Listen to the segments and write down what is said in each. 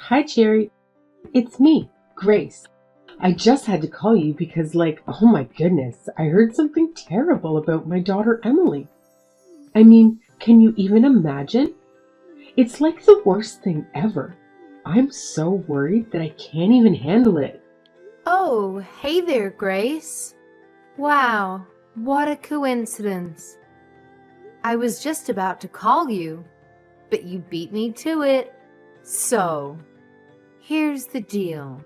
Hi, Cherry. It's me, Grace. I just had to call you because, oh my goodness, I heard something terrible about my daughter Emily. I mean, can you even imagine? It's like the worst thing ever. I'm so worried that I can't even handle it. Oh, hey there, Grace. Wow, what a coincidence. I was just about to call you, but you beat me to it. So, here's the deal.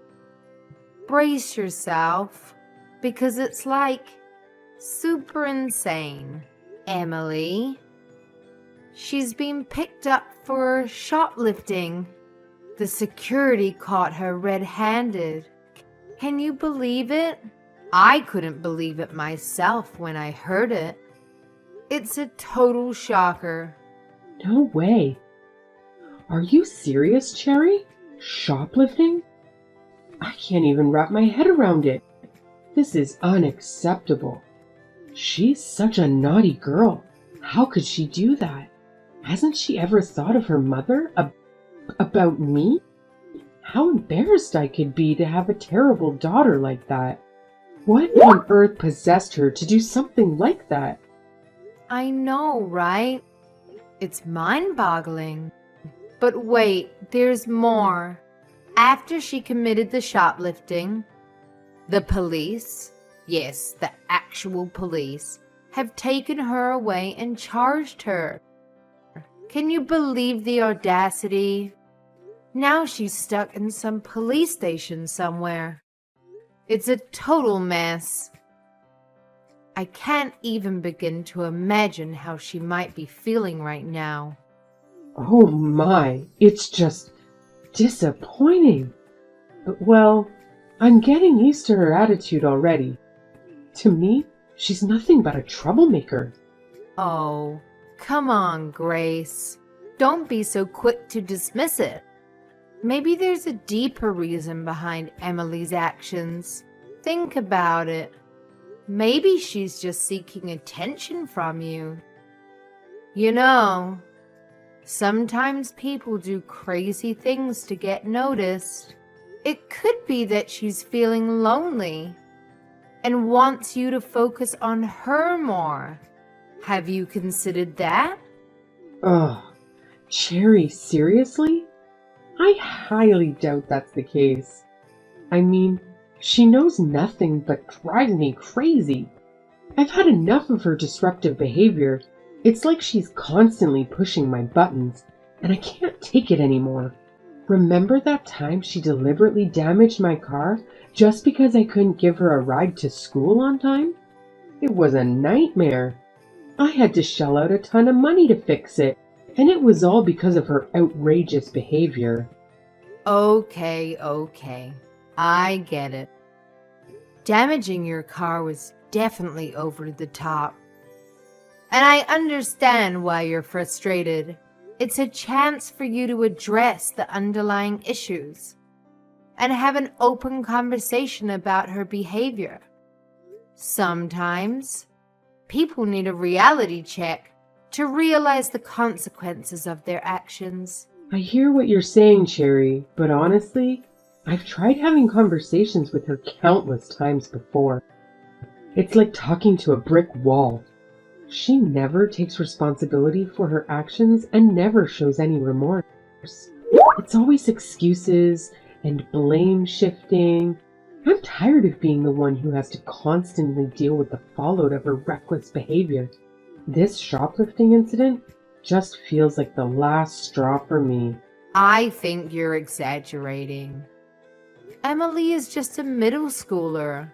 Brace yourself, because it's super insane. Emily, she's been picked up for shoplifting. The security caught her red-handed. Can you believe it? I couldn't believe it myself when I heard it. It's a total shocker. No way. Are you serious, Cherry? Shoplifting? I can't even wrap my head around it. This is unacceptable. She's such a naughty girl. How could she do that? Hasn't she ever thought of her mother? About me? How embarrassed I could be to have a terrible daughter like that. What on earth possessed her to do something like that? I know, right? It's mind-boggling. But wait, there's more. After she committed the shoplifting, the police, yes, the actual police, have taken her away and charged her. Can you believe the audacity? Now she's stuck in some police station somewhere. It's a total mess. I can't even begin to imagine how she might be feeling right now. Oh my, it's just disappointing. Well, I'm getting used to her attitude already. To me, she's nothing but a troublemaker. Oh, come on, Grace. Don't be so quick to dismiss it. Maybe there's a deeper reason behind Emily's actions. Think about it. Maybe she's just seeking attention from you. You know, sometimes people do crazy things to get noticed. It could be that she's feeling lonely and wants you to focus on her more. Have you considered that? Ugh, Cherry, seriously? I highly doubt that's the case. I mean, she knows nothing but drives me crazy. I've had enough of her disruptive behavior. It's like she's constantly pushing my buttons, and I can't take it anymore. Remember that time she deliberately damaged my car just because I couldn't give her a ride to school on time? It was a nightmare. I had to shell out a ton of money to fix it, and it was all because of her outrageous behavior. Okay. I get it. Damaging your car was definitely over the top. And I understand why you're frustrated. It's a chance for you to address the underlying issues and have an open conversation about her behavior. Sometimes people need a reality check to realize the consequences of their actions. I hear what you're saying, Cherry, but honestly, I've tried having conversations with her countless times before. It's like talking to a brick wall. She never takes responsibility for her actions and never shows any remorse. It's always excuses and blame shifting. I'm tired of being the one who has to constantly deal with the fallout of her reckless behavior. This shoplifting incident just feels like the last straw for me. I think you're exaggerating. Emily is just a middle schooler.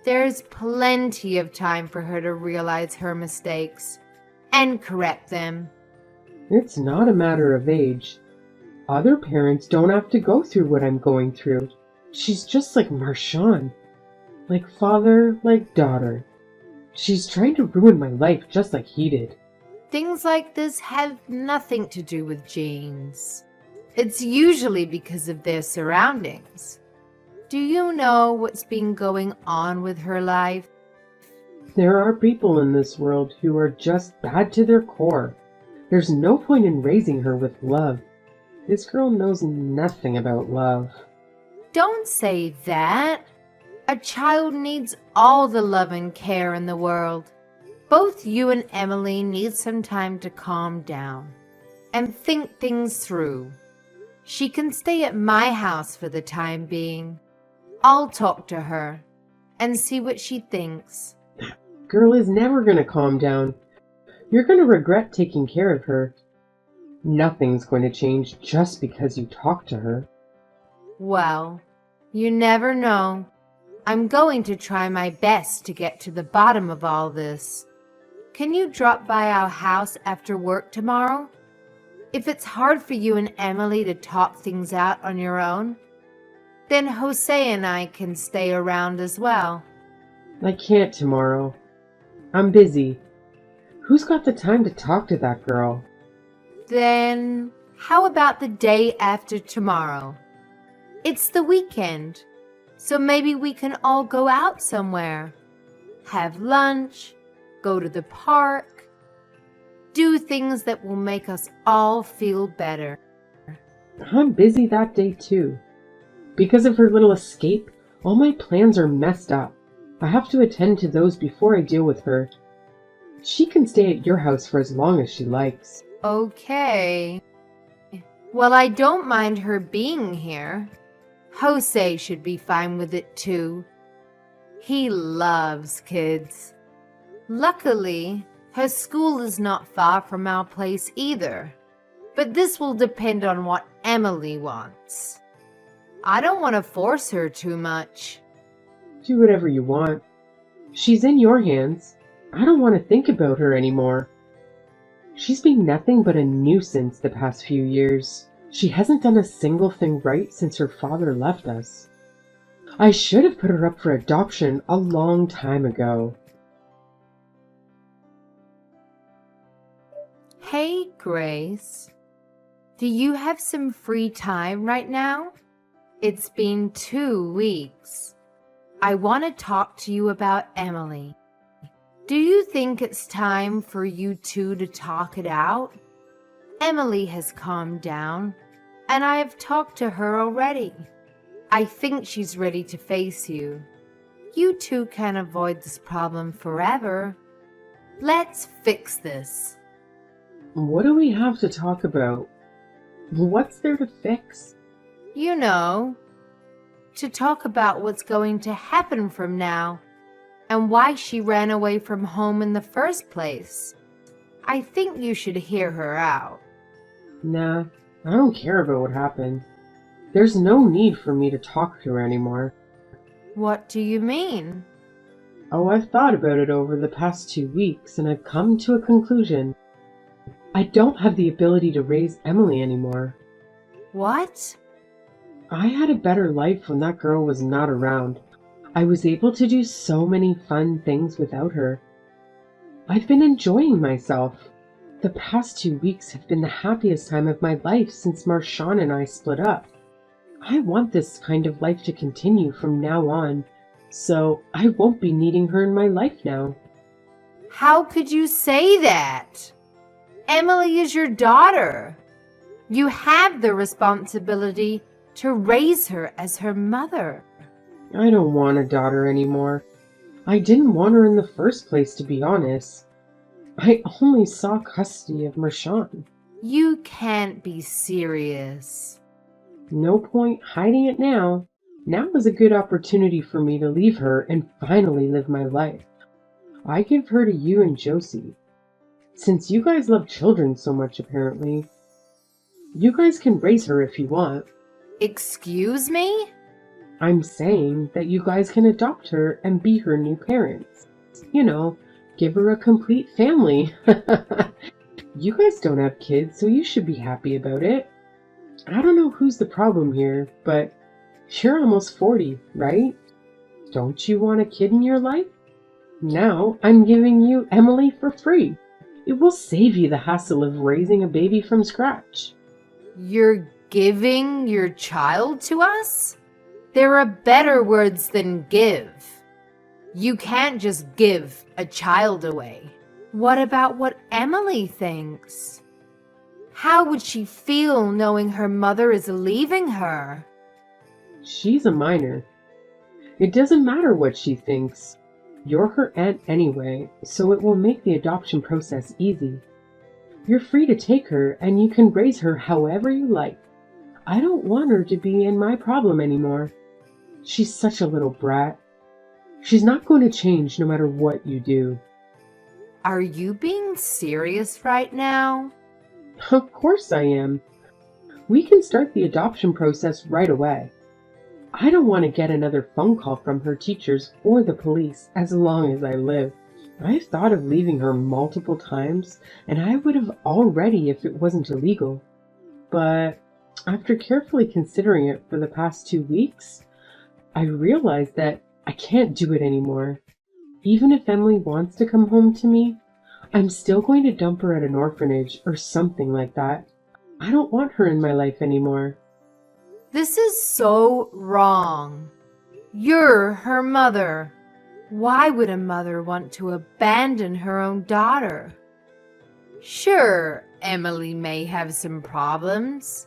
There's plenty of time for her to realize her mistakes and correct them. It's not a matter of age. Other parents don't have to go through what I'm going through. She's just like Marshawn. Like father, like daughter. She's trying to ruin my life just like he did. Things like this have nothing to do with genes. It's usually because of their surroundings. Do you know what's been going on with her life? There are people in this world who are just bad to their core. There's no point in raising her with love. This girl knows nothing about love. Don't say that. A child needs all the love and care in the world. Both you and Emily need some time to calm down and think things through. She can stay at my house for the time being. I'll talk to her and see what she thinks. Girl is never going to calm down. You're going to regret taking care of her. Nothing's going to change just because you talk to her. Well, you never know. I'm going to try my best to get to the bottom of all this. Can you drop by our house after work tomorrow? If it's hard for you and Emily to talk things out on your own, then Jose and I can stay around as well. I can't tomorrow. I'm busy. Who's got the time to talk to that girl? Then how about the day after tomorrow? It's the weekend, so maybe we can all go out somewhere. Have lunch, go to the park, do things that will make us all feel better. I'm busy that day too. Because of her little escape, all my plans are messed up. I have to attend to those before I deal with her. She can stay at your house for as long as she likes. Okay. Well, I don't mind her being here. Jose should be fine with it too. He loves kids. Luckily, her school is not far from our place either. But this will depend on what Emily wants. I don't want to force her too much. Do whatever you want. She's in your hands. I don't want to think about her anymore. She's been nothing but a nuisance the past few years. She hasn't done a single thing right since her father left us. I should have put her up for adoption a long time ago. Hey, Grace. Do you have some free time right now? It's been 2 weeks. I want to talk to you about Emily. Do you think it's time for you two to talk it out? Emily has calmed down, and I have talked to her already. I think she's ready to face you. You two can't avoid this problem forever. Let's fix this. What do we have to talk about? What's there to fix? You know, to talk about what's going to happen from now and why she ran away from home in the first place. I think you should hear her out. Nah, I don't care about what happened. There's no need for me to talk to her anymore. What do you mean? Oh, I've thought about it over the past 2 weeks, and I've come to a conclusion. I don't have the ability to raise Emily anymore. What? I had a better life when that girl was not around. I was able to do so many fun things without her. I've been enjoying myself. The past 2 weeks have been the happiest time of my life since Marshawn and I split up. I want this kind of life to continue from now on, so I won't be needing her in my life now. How could you say that? Emily is your daughter. You have the responsibility to raise her as her mother. I don't want a daughter anymore. I didn't want her in the first place, to be honest. I only saw custody of Marshawn. You can't be serious. No point hiding it now. Now is a good opportunity for me to leave her and finally live my life. I give her to you and Josie. Since you guys love children so much, apparently, you guys can raise her if you want. Excuse me? I'm saying that you guys can adopt her and be her new parents. You know, give her a complete family. You guys don't have kids, so you should be happy about it. I don't know who's the problem here, but you're almost 40, right? Don't you want a kid in your life? Now I'm giving you Emily for free. It will save you the hassle of raising a baby from scratch. You're giving your child to us? There are better words than give. You can't just give a child away. What about what Emily thinks? How would she feel knowing her mother is leaving her? She's a minor. It doesn't matter what she thinks. You're her aunt anyway, so it will make the adoption process easy. You're free to take her, and you can raise her however you like. I don't want her to be in my problem anymore. She's such a little brat. She's not going to change no matter what you do. Are you being serious right now? Of course I am. We can start the adoption process right away. I don't want to get another phone call from her teachers or the police as long as I live. I've thought of leaving her multiple times, and I would have already if it wasn't illegal. But after carefully considering it for the past 2 weeks, I realized that I can't do it anymore. Even if Emily wants to come home to me, I'm still going to dump her at an orphanage or something like that. I don't want her in my life anymore. This is so wrong. You're her mother. Why would a mother want to abandon her own daughter? Sure, Emily may have some problems,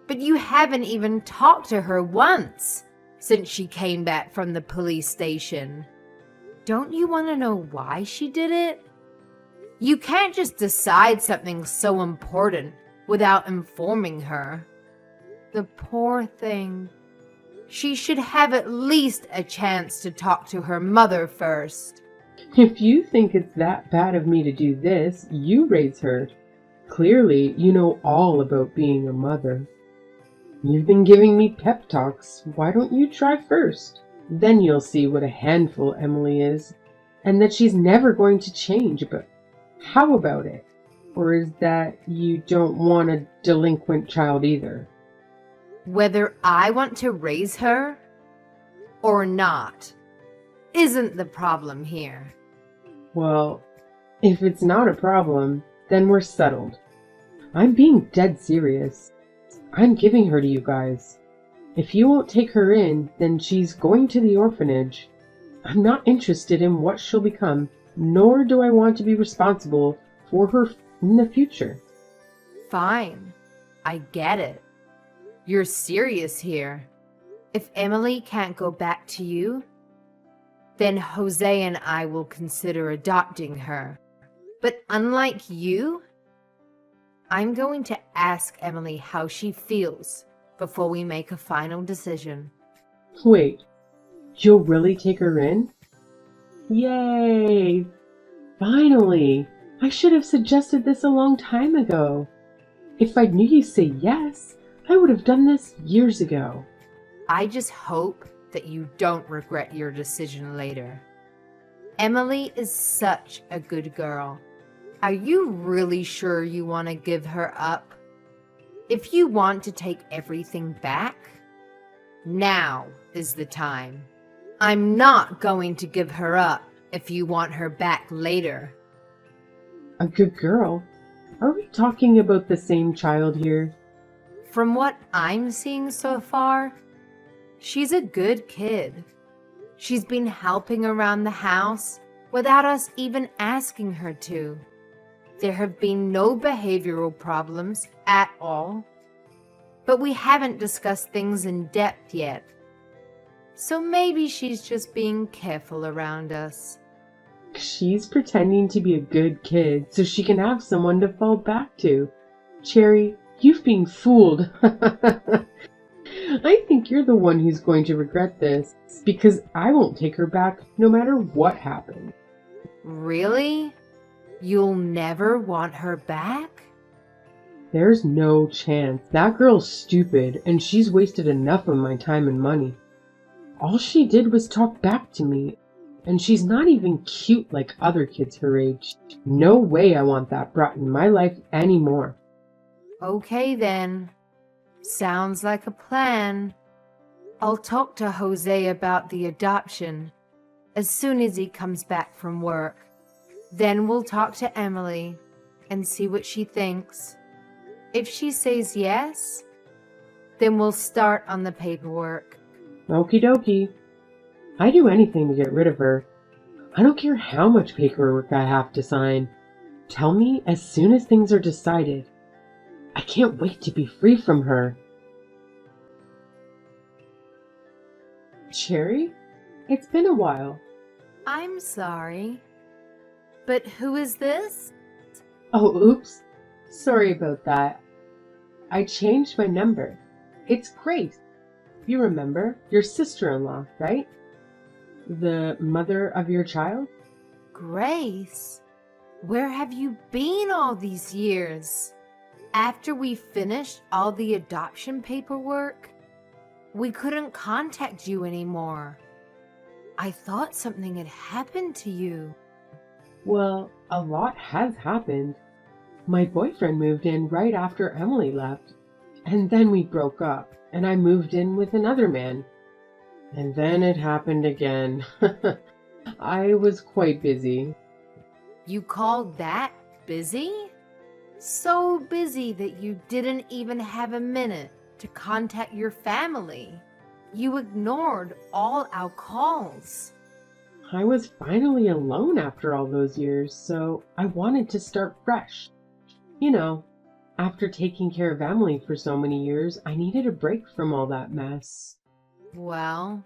but you haven't even talked to her once since she came back from the police station. Don't you want to know why she did it? You can't just decide something so important without informing her. The poor thing. She should have at least a chance to talk to her mother first. If you think it's that bad of me to do this, you raise her. Clearly, you know all about being a mother. You've been giving me pep talks. Why don't you try first? Then you'll see what a handful Emily is, and that she's never going to change. But how about it? Or is that you don't want a delinquent child either? Whether I want to raise her or not isn't the problem here. Well, if it's not a problem, then we're settled. I'm being dead serious. I'm giving her to you guys. If you won't take her in, then she's going to the orphanage. I'm not interested in what she'll become, nor do I want to be responsible for her in the future. Fine, I get it. You're serious here. If Emily can't go back to you, then Jose and I will consider adopting her. But unlike you, I'm going to ask Emily how she feels before we make a final decision. Wait, you'll really take her in? Yay! Finally! I should have suggested this a long time ago. If I knew you'd say yes, I would have done this years ago. I just hope that you don't regret your decision later. Emily is such a good girl. Are you really sure you want to give her up? If you want to take everything back, now is the time. I'm not going to give her up if you want her back later. A good girl? Are we talking about the same child here? From what I'm seeing so far, she's a good kid. She's been helping around the house without us even asking her to. There have been no behavioral problems at all, but we haven't discussed things in depth yet. So maybe she's just being careful around us. She's pretending to be a good kid so she can have someone to fall back to. Cherry, you've been fooled. I think you're the one who's going to regret this, because I won't take her back no matter what happens. Really? You'll never want her back? There's no chance. That girl's stupid, and she's wasted enough of my time and money. All she did was talk back to me, and she's not even cute like other kids her age. No way I want that brat in my life anymore. Okay then. Sounds like a plan. I'll talk to Jose about the adoption as soon as he comes back from work. Then we'll talk to Emily and see what she thinks. If she says yes, then we'll start on the paperwork. Okie dokie. I'd do anything to get rid of her. I don't care how much paperwork I have to sign. Tell me as soon as things are decided. I can't wait to be free from her. Cherry? It's been a while. I'm sorry. But who is this? Oh, oops. Sorry about that. I changed my number. It's Grace. You remember, your sister-in-law, right? The mother of your child? Grace? Where have you been all these years? After we finished all the adoption paperwork, we couldn't contact you anymore. I thought something had happened to you. Well, a lot has happened. My boyfriend moved in right after Emily left, and then we broke up, and I moved in with another man. And then it happened again. I was quite busy. You called that busy? So busy that you didn't even have a minute to contact your family. You ignored all our calls. I was finally alone after all those years, so I wanted to start fresh. You know, after taking care of Emily for so many years, I needed a break from all that mess. Well,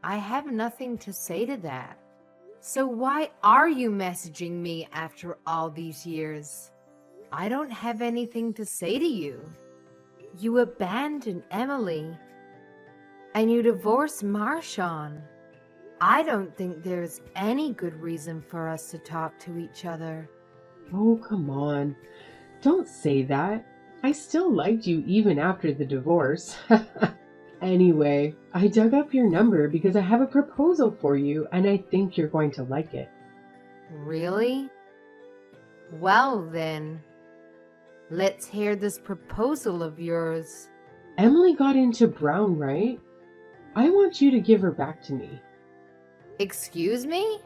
I have nothing to say to that. So why are you messaging me after all these years? I don't have anything to say to you. You abandoned Emily, and you divorced Marshawn. I don't think there's any good reason for us to talk to each other. Oh, come on. Don't say that. I still liked you even after the divorce. Anyway, I dug up your number because I have a proposal for you and I think you're going to like it. Really? Well then, let's hear this proposal of yours. Emily got into Brown, right? I want you to give her back to me. Excuse me?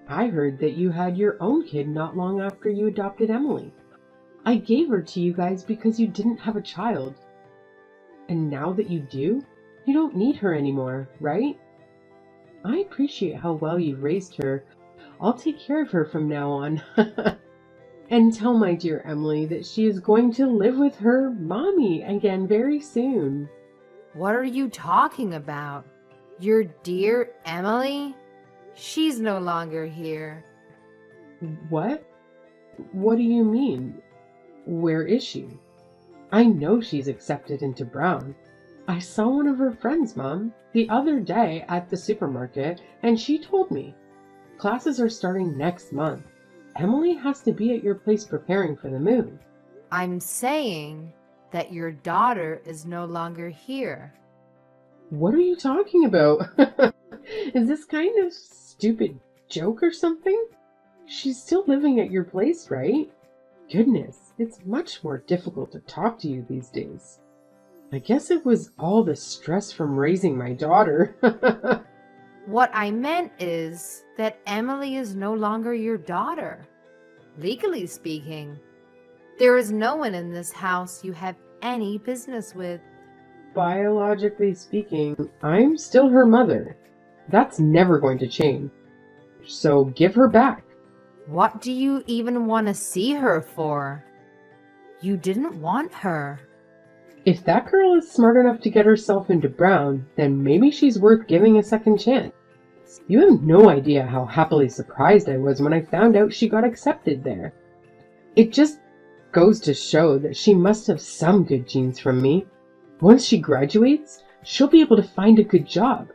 I heard that you had your own kid not long after you adopted Emily. I gave her to you guys because you didn't have a child. And now that you do, you don't need her anymore, right? I appreciate how well you've raised her. I'll take care of her from now on. And tell my dear Emily that she is going to live with her mommy again very soon. What are you talking about? Your dear Emily? She's no longer here. What? What do you mean? Where is she? I know she's accepted into Brown. I saw one of her friends, Mom, the other day at the supermarket, and she told me. Classes are starting next month. Emily has to be at your place preparing for the move. I'm saying that your daughter is no longer here. What are you talking about? Is this kind of stupid joke or something? She's still living at your place, right? Goodness, it's much more difficult to talk to you these days. I guess it was all the stress from raising my daughter. What I meant is that Emily is no longer your daughter. Legally speaking, there is no one in this house you have any business with. Biologically speaking, I'm still her mother. That's never going to change. So give her back. What do you even want to see her for? You didn't want her. If that girl is smart enough to get herself into Brown, then maybe she's worth giving a second chance. You have no idea how happily surprised I was when I found out she got accepted there. It just goes to show that she must have some good genes from me. Once she graduates, she'll be able to find a good job.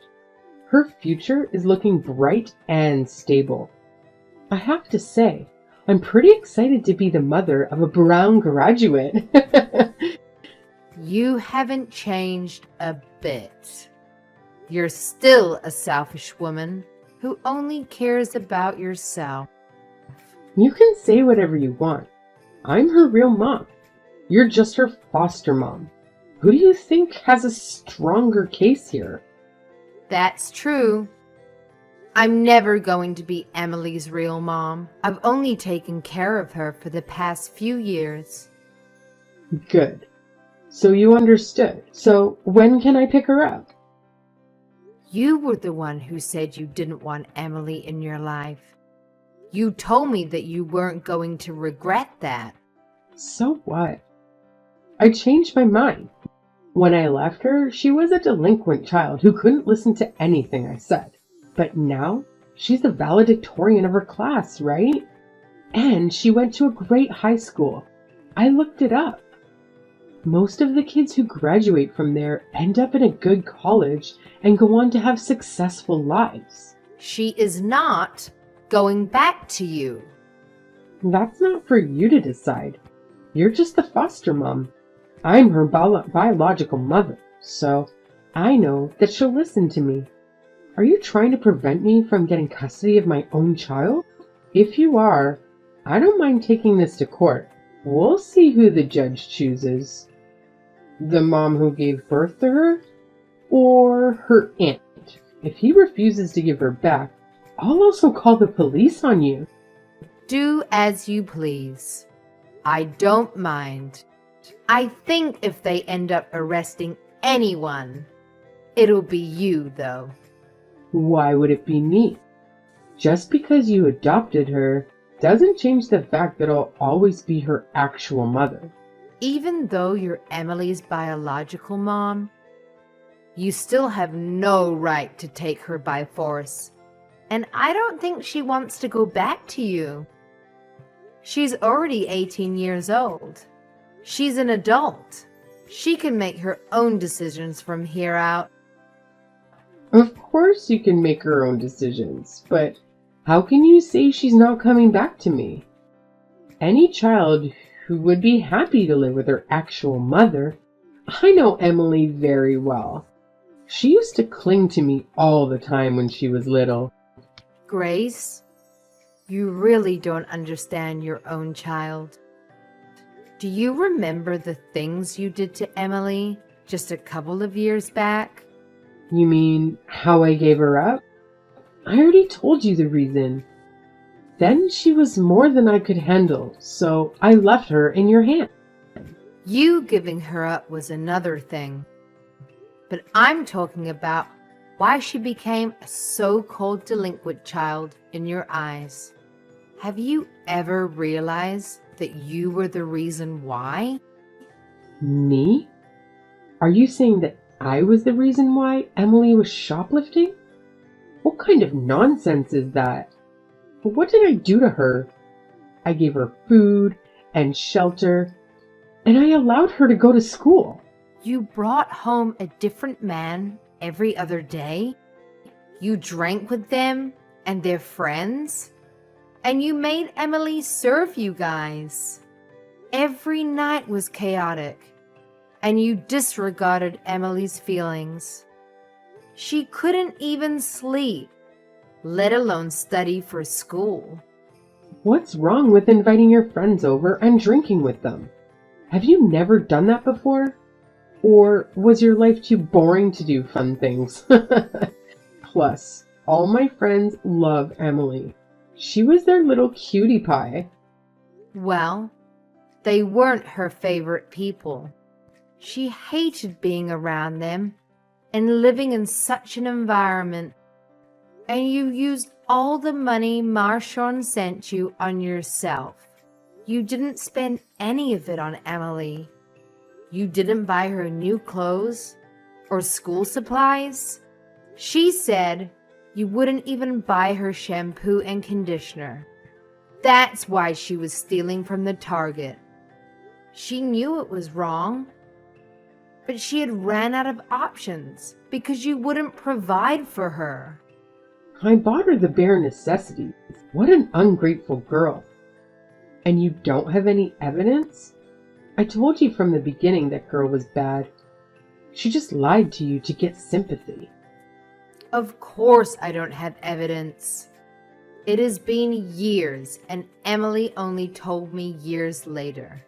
Her future is looking bright and stable. I have to say, I'm pretty excited to be the mother of a Brown graduate. You haven't changed a bit. You're still a selfish woman who only cares about yourself. You can say whatever you want. I'm her real mom. You're just her foster mom. Who do you think has a stronger case here? That's true. I'm never going to be Emily's real mom. I've only taken care of her for the past few years. Good. So you understood. So when can I pick her up? You were the one who said you didn't want Emily in your life. You told me that you weren't going to regret that. So what? I changed my mind. When I left her, she was a delinquent child who couldn't listen to anything I said. But now, she's the valedictorian of her class, right? And she went to a great high school. I looked it up. Most of the kids who graduate from there end up in a good college and go on to have successful lives. She is not going back to you. That's not for you to decide. You're just the foster mom. I'm her biological mother, so I know that she'll listen to me. Are you trying to prevent me from getting custody of my own child? If you are, I don't mind taking this to court. We'll see who the judge chooses. The mom who gave birth to her? Or her aunt? If he refuses to give her back, I'll also call the police on you. Do as you please. I don't mind. I think if they end up arresting anyone, it'll be you, though. Why would it be me? Just because you adopted her doesn't change the fact that I'll always be her actual mother. Even though you're Emily's biological mom, you still have no right to take her by force. And I don't think she wants to go back to you. She's already 18 years old. She's an adult. She can make her own decisions from here out. Of course you can make her own decisions, but how can you say she's not coming back to me? Any child who would be happy to live with her actual mother. I know Emily very well. She used to cling to me all the time when she was little. Grace, you really don't understand your own child. Do you remember the things you did to Emily just a couple of years back? You mean how I gave her up? I already told you the reason. Then she was more than I could handle, so I left her in your hands. You giving her up was another thing. But I'm talking about why she became a so-called delinquent child in your eyes. Have you ever realized that you were the reason why? Me? Are you saying that I was the reason why Emily was shoplifting? What kind of nonsense is that? What did I do to her? I gave her food and shelter, and I allowed her to go to school. You brought home a different man every other day. You drank with them and their friends. And you made Emily serve you guys. Every night was chaotic. And you disregarded Emily's feelings. She couldn't even sleep, let alone study for school. What's wrong with inviting your friends over and drinking with them? Have you never done that before? Or was your life too boring to do fun things? Plus, all my friends love Emily. She was their little cutie pie. Well, they weren't her favorite people. She hated being around them and living in such an environment. And you used all the money Marshawn sent you on yourself. You didn't spend any of it on Emily. You didn't buy her new clothes or school supplies. She said you wouldn't even buy her shampoo and conditioner. That's why she was stealing from the Target. She knew it was wrong, but she had ran out of options because you wouldn't provide for her. I bought her the bare necessities. What an ungrateful girl. And you don't have any evidence? I told you from the beginning that girl was bad. She just lied to you to get sympathy. Of course I don't have evidence. It has been years, and Emily only told me years later.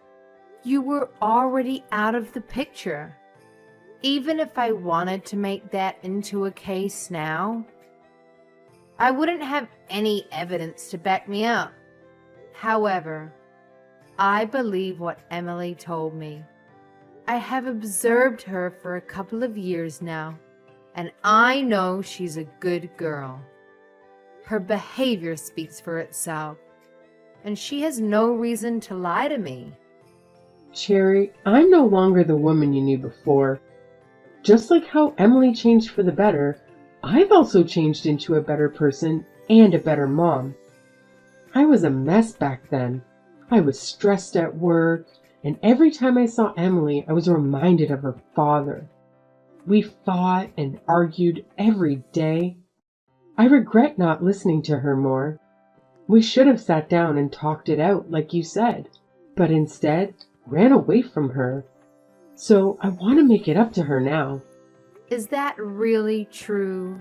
You were already out of the picture. Even if I wanted to make that into a case now, I wouldn't have any evidence to back me up. However, I believe what Emily told me. I have observed her for a couple of years now, and I know she's a good girl. Her behavior speaks for itself, and she has no reason to lie to me. Cherry, I'm no longer the woman you knew before. Just like how Emily changed for the better, I've also changed into a better person and a better mom. I was a mess back then. I was stressed at work, and every time I saw Emily, I was reminded of her father. We fought and argued every day. I regret not listening to her more. We should have sat down and talked it out, like you said, but instead ran away from her. So I want to make it up to her now. Is that really true?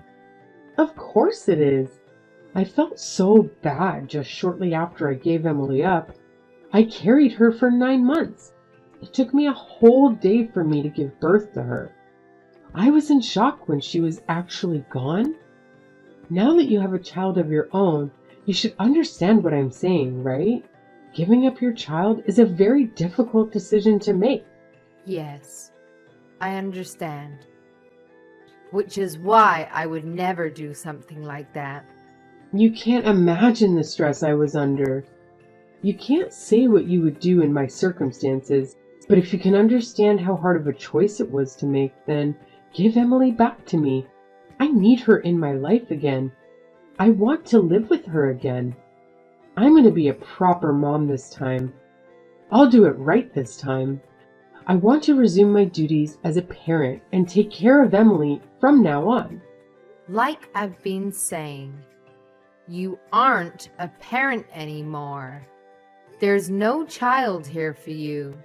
Of course it is. I felt so bad just shortly after I gave Emily up. I carried her for 9 months. It took me a whole day for me to give birth to her. I was in shock when she was actually gone. Now that you have a child of your own, you should understand what I'm saying, right? Giving up your child is a very difficult decision to make. Yes, I understand. Which is why I would never do something like that. You can't imagine the stress I was under. You can't say what you would do in my circumstances, but if you can understand how hard of a choice it was to make, then give Emily back to me. I need her in my life again. I want to live with her again. I'm going to be a proper mom this time. I'll do it right this time. I want to resume my duties as a parent and take care of Emily from now on. Like I've been saying, you aren't a parent anymore. There's no child here for you.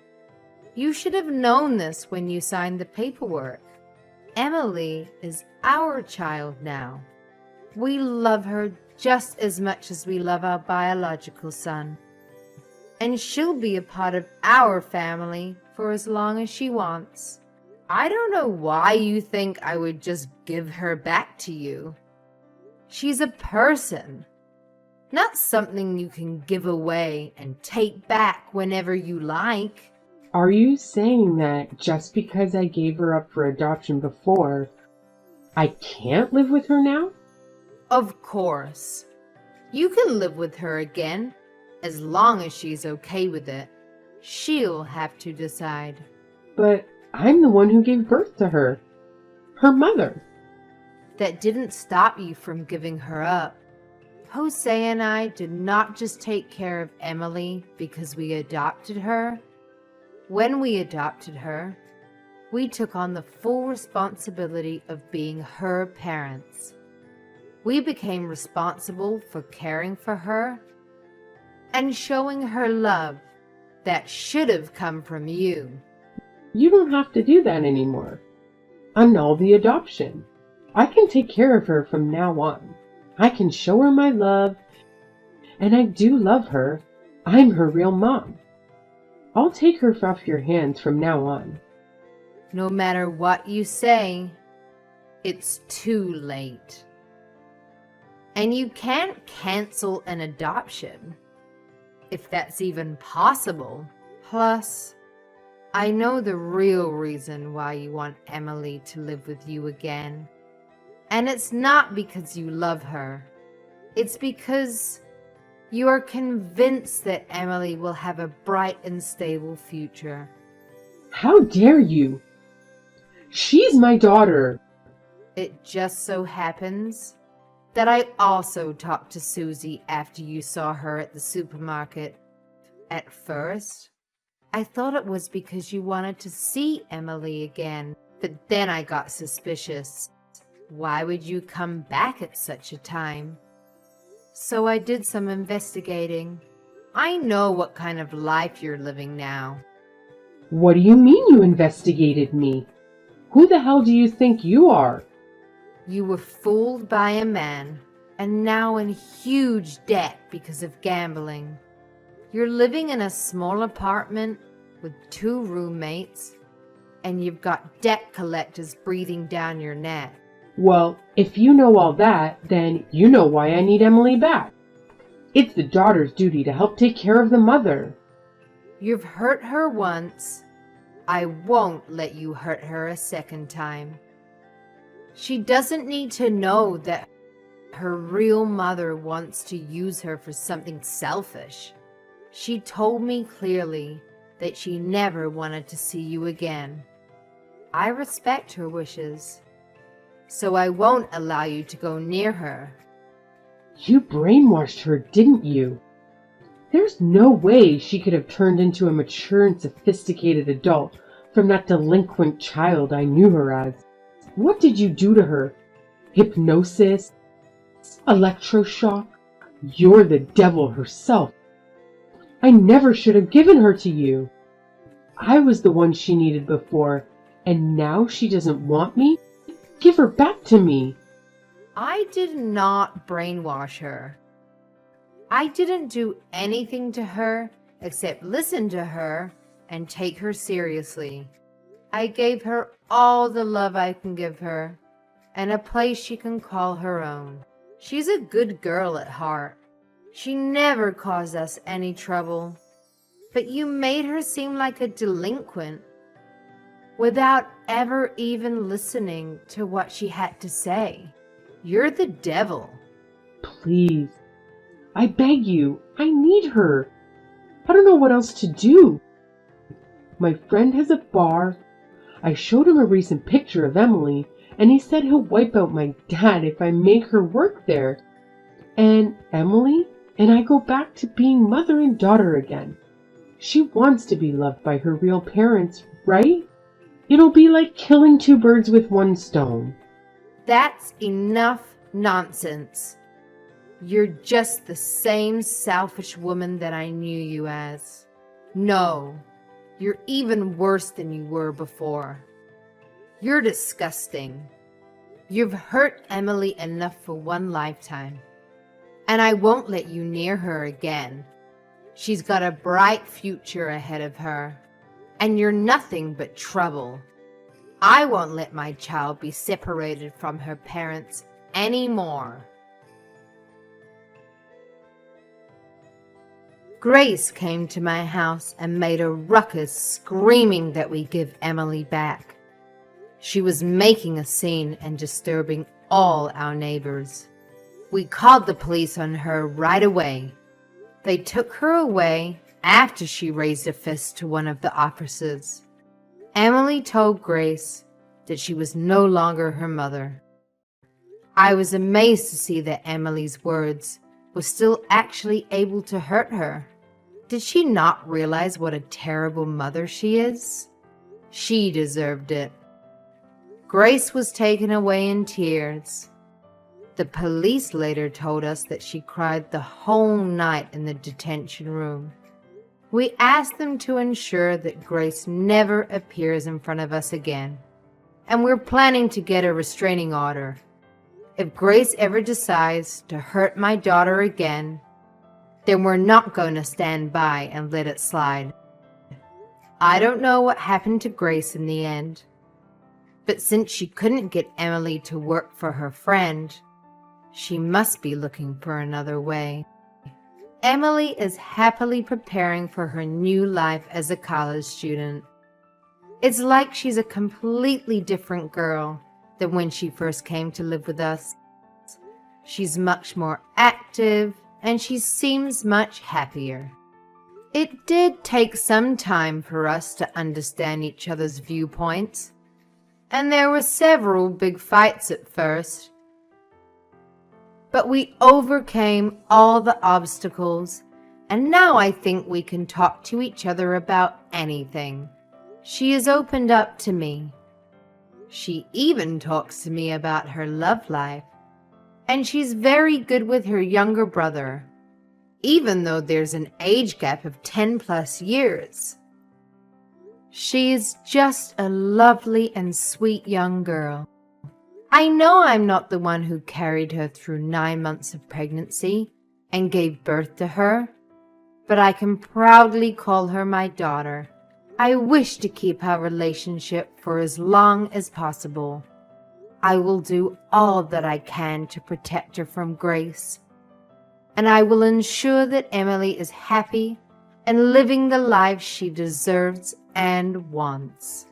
You should have known this when you signed the paperwork. Emily is our child now. We love her just as much as we love our biological son. And she'll be a part of our family for as long as she wants. I don't know why you think I would just give her back to you. She's a person, not something you can give away and take back whenever you like. Are you saying that just because I gave her up for adoption before, I can't live with her now? Of course. You can live with her again, as long as she's okay with it. She'll have to decide. But I'm the one who gave birth to her. Her mother. That didn't stop you from giving her up. Jose and I did not just take care of Emily because we adopted her. When we adopted her, we took on the full responsibility of being her parents. We became responsible for caring for her and showing her love that should have come from you. You don't have to do that anymore. Annul the adoption. I can take care of her from now on. I can show her my love, and I do love her. I'm her real mom. I'll take her off your hands from now on. No matter what you say, it's too late. And you can't cancel an adoption, if that's even possible. Plus, I know the real reason why you want Emily to live with you again. And it's not because you love her. It's because you are convinced that Emily will have a bright and stable future. How dare you? She's my daughter. It just so happens that I also talked to Susie after you saw her at the supermarket. At first, I thought it was because you wanted to see Emily again, but then I got suspicious. Why would you come back at such a time? So I did some investigating. I know what kind of life you're living now. What do you mean you investigated me? Who the hell do you think you are? You were fooled by a man, and now in huge debt because of gambling. You're living in a small apartment with 2 roommates, and you've got debt collectors breathing down your neck. Well, if you know all that, then you know why I need Emily back. It's the daughter's duty to help take care of the mother. You've hurt her once. I won't let you hurt her a second time. She doesn't need to know that her real mother wants to use her for something selfish. She told me clearly that she never wanted to see you again. I respect her wishes, so I won't allow you to go near her. You brainwashed her, didn't you? There's no way she could have turned into a mature and sophisticated adult from that delinquent child I knew her as. What did you do to her? Hypnosis? Electroshock? You're the devil herself. I never should have given her to you. I was the one she needed before, and now she doesn't want me? Give her back to me. I did not brainwash her. I didn't do anything to her except listen to her and take her seriously. I gave her all the love I can give her and a place she can call her own. She's a good girl at heart. She never caused us any trouble. But you made her seem like a delinquent without ever even listening to what she had to say. You're the devil. Please, I beg you, I need her. I don't know what else to do. My friend has a bar. I showed him a recent picture of Emily, and he said he'll wipe out my dad if I make her work there. And Emily and I go back to being mother and daughter again. She wants to be loved by her real parents, right? It'll be like killing two birds with one stone. That's enough nonsense. You're just the same selfish woman that I knew you as. No, you're even worse than you were before. You're disgusting. You've hurt Emily enough for one lifetime, and I won't let you near her again. She's got a bright future ahead of her, and you're nothing but trouble. I won't let my child be separated from her parents anymore. Grace came to my house and made a ruckus, screaming that we give Emily back. She was making a scene and disturbing all our neighbors. We called the police on her right away. They took her away after she raised a fist to one of the officers. Emily told Grace that she was no longer her mother. I was amazed to see that Emily's words were still actually able to hurt her. Did she not realize what a terrible mother she is? She deserved it. Grace was taken away in tears. The police later told us that she cried the whole night in the detention room. We asked them to ensure that Grace never appears in front of us again, and we're planning to get a restraining order. If Grace ever decides to hurt my daughter again, then we're not going to stand by and let it slide. I don't know what happened to Grace in the end, but since she couldn't get Emily to work for her friend, she must be looking for another way. Emily is happily preparing for her new life as a college student. It's like she's a completely different girl than when she first came to live with us. She's much more active, and she seems much happier. It did take some time for us to understand each other's viewpoints, and there were several big fights at first. But we overcame all the obstacles, and now I think we can talk to each other about anything. She has opened up to me. She even talks to me about her love life, and she's very good with her younger brother, even though there's an age gap of 10+ years. She is just a lovely and sweet young girl. I know I'm not the one who carried her through 9 months of pregnancy and gave birth to her, but I can proudly call her my daughter. I wish to keep our relationship for as long as possible. I will do all that I can to protect her from Grace, and I will ensure that Emily is happy and living the life she deserves and wants.